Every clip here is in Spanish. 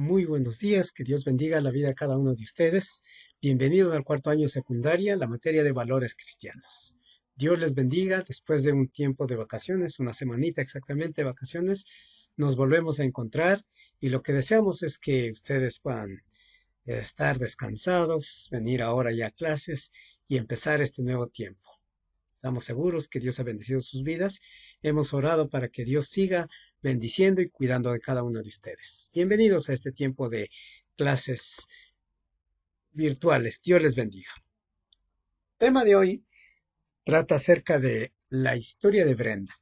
Muy buenos días, que Dios bendiga la vida de cada uno de ustedes. Bienvenidos al cuarto año de secundaria, la materia de valores cristianos. Dios les bendiga. Después de un tiempo de vacaciones, una semanita exactamente de vacaciones, nos volvemos a encontrar y lo que deseamos es que ustedes puedan estar descansados, venir ahora ya a clases y empezar este nuevo tiempo. Estamos seguros que Dios ha bendecido sus vidas. Hemos orado para que Dios siga bendiciendo y cuidando de cada uno de ustedes. Bienvenidos a este tiempo de clases virtuales. Dios les bendiga. El tema de hoy trata acerca de la historia de Brenda.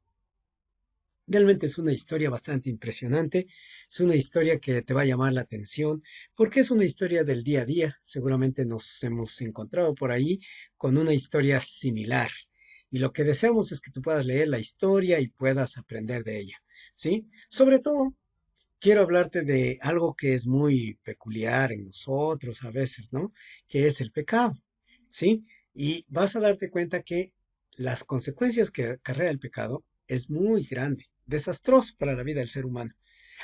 Realmente es una historia bastante impresionante, es una historia que te va a llamar la atención porque es una historia del día a día. Seguramente nos hemos encontrado por ahí con una historia similar y lo que deseamos es que tú puedas leer la historia y puedas aprender de ella, ¿sí? Sobre todo, quiero hablarte de algo que es muy peculiar en nosotros a veces, ¿no? Que es el pecado, ¿sí? Y vas a darte cuenta que las consecuencias que acarrea el pecado es muy grande, desastroso para la vida del ser humano.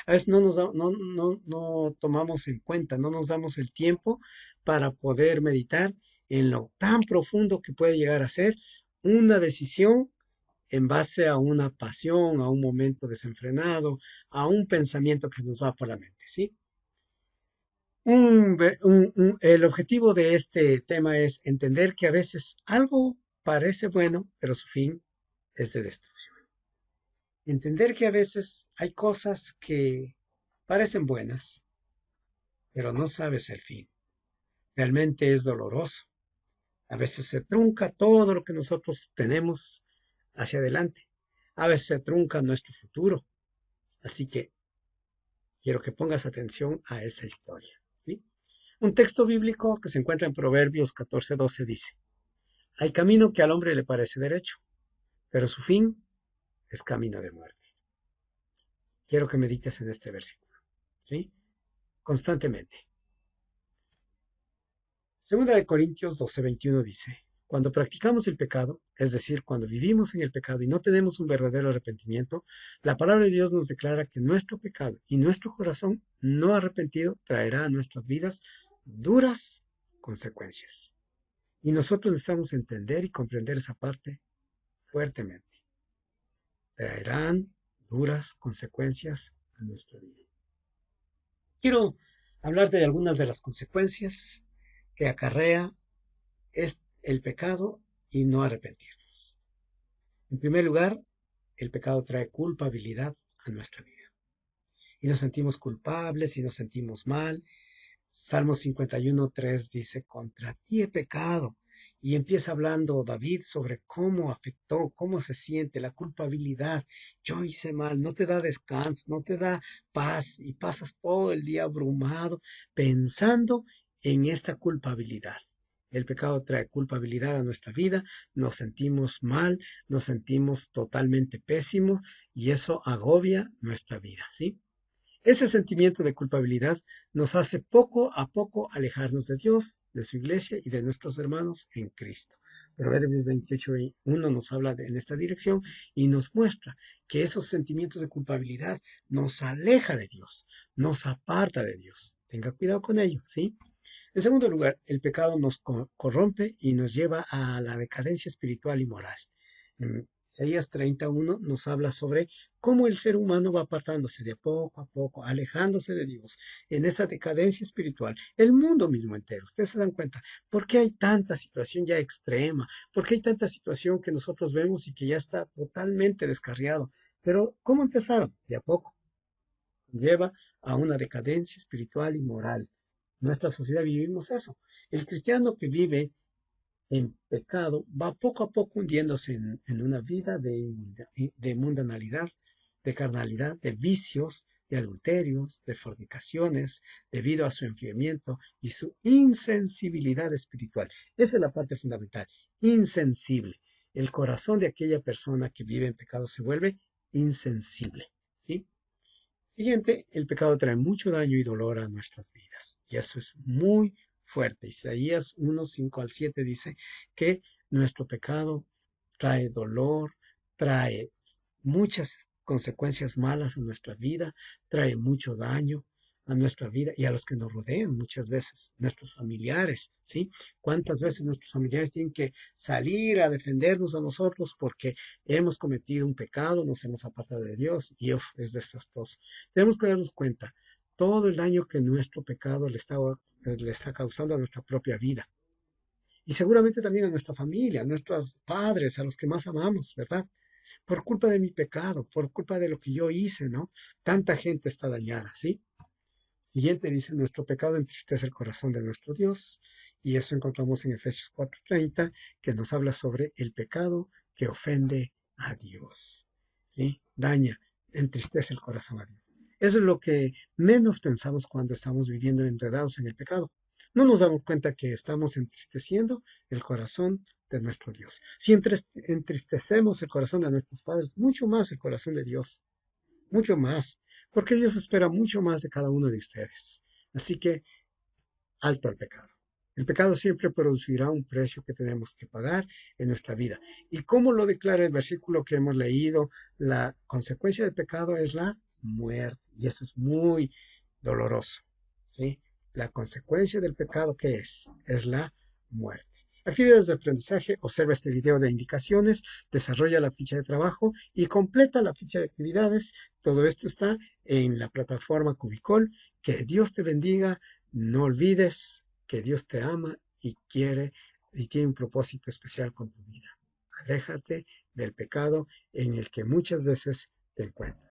A veces no tomamos en cuenta, no nos damos el tiempo para poder meditar en lo tan profundo que puede llegar a ser una decisión en base a una pasión, a un momento desenfrenado, a un pensamiento que nos va por la mente, ¿sí? El objetivo de este tema es entender que a veces algo parece bueno, pero su fin es de destrucción. Entender que a veces hay cosas que parecen buenas, pero no sabes el fin. Realmente es doloroso. A veces se trunca todo lo que nosotros tenemos hacia adelante. A veces se trunca nuestro futuro. Así que quiero que pongas atención a esa historia, ¿sí? Un texto bíblico que se encuentra en Proverbios 14:12 dice: hay camino que al hombre le parece derecho, pero su fin es camino de muerte. Quiero que medites en este versículo, ¿sí? Constantemente. Segunda de Corintios 12:21 dice: cuando practicamos el pecado, es decir, cuando vivimos en el pecado y no tenemos un verdadero arrepentimiento, la palabra de Dios nos declara que nuestro pecado y nuestro corazón no arrepentido traerá a nuestras vidas duras consecuencias. Y nosotros necesitamos entender y comprender esa parte fuertemente. Traerán duras consecuencias a nuestra vida. Quiero hablarte de algunas de las consecuencias que acarrea es el pecado y no arrepentirnos. En primer lugar, el pecado trae culpabilidad a nuestra vida. Y nos sentimos culpables y nos sentimos mal. Salmo 51:3 dice: contra ti he pecado. Y empieza hablando David sobre cómo afectó, cómo se siente la culpabilidad. Yo hice mal, no te da descanso, no te da paz y pasas todo el día abrumado pensando en esta culpabilidad. El pecado trae culpabilidad a nuestra vida, nos sentimos mal, nos sentimos totalmente pésimos y eso agobia nuestra vida, ¿sí? Ese sentimiento de culpabilidad nos hace poco a poco alejarnos de Dios, de su iglesia y de nuestros hermanos en Cristo. Proverbios 28:1 nos habla en esta dirección y nos muestra que esos sentimientos de culpabilidad nos aleja de Dios, nos aparta de Dios. Tenga cuidado con ello, ¿sí? En segundo lugar, el pecado nos corrompe y nos lleva a la decadencia espiritual y moral. En Isaías 31 nos habla sobre cómo el ser humano va apartándose de poco a poco, alejándose de Dios en esta decadencia espiritual. El mundo mismo entero, ustedes se dan cuenta, ¿por qué hay tanta situación ya extrema? ¿Por qué hay tanta situación que nosotros vemos y que ya está totalmente descarriado? Pero, ¿cómo empezaron? De a poco. Lleva a una decadencia espiritual y moral. En nuestra sociedad vivimos eso. El cristiano que vive en pecado va poco a poco hundiéndose en una vida de mundanalidad, de carnalidad, de vicios, de adulterios, de fornicaciones, debido a su enfriamiento y su insensibilidad espiritual. Esa es la parte fundamental, insensible. El corazón de aquella persona que vive en pecado se vuelve insensible, ¿sí? Siguiente, el pecado trae mucho daño y dolor a nuestras vidas. Y eso es muy fuerte. Isaías 1:5-7 dice que nuestro pecado trae dolor, trae muchas consecuencias malas a nuestra vida, trae mucho daño. a nuestra vida y a los que nos rodean muchas veces, nuestros familiares, ¿sí? ¿Cuántas veces nuestros familiares tienen que salir a defendernos a nosotros porque hemos cometido un pecado, nos hemos apartado de Dios y uf, es desastroso? Tenemos que darnos cuenta todo el daño que nuestro pecado le está causando a nuestra propia vida. Y seguramente también a nuestra familia, a nuestros padres, a los que más amamos, ¿verdad? Por culpa de mi pecado, por culpa de lo que yo hice, ¿no? Tanta gente está dañada, ¿sí? Siguiente dice, nuestro pecado entristece el corazón de nuestro Dios. Y eso encontramos en Efesios 4:30, que nos habla sobre el pecado que ofende a Dios, ¿sí? Daña, entristece el corazón a Dios. Eso es lo que menos pensamos cuando estamos viviendo enredados en el pecado. No nos damos cuenta que estamos entristeciendo el corazón de nuestro Dios. Si entristecemos el corazón de nuestros padres, mucho más el corazón de Dios, mucho más, porque Dios espera mucho más de cada uno de ustedes. Así que, alto al pecado. El pecado siempre producirá un precio que tenemos que pagar en nuestra vida. ¿Y cómo lo declara el versículo que hemos leído? La consecuencia del pecado es la muerte. Y eso es muy doloroso, ¿sí? La consecuencia del pecado, ¿qué es? Es la muerte. Actividades de aprendizaje, observa este video de indicaciones, desarrolla la ficha de trabajo y completa la ficha de actividades. Todo esto está en la plataforma Cubicol. Que Dios te bendiga. No olvides que Dios te ama y quiere y tiene un propósito especial con tu vida. Aléjate del pecado en el que muchas veces te encuentras.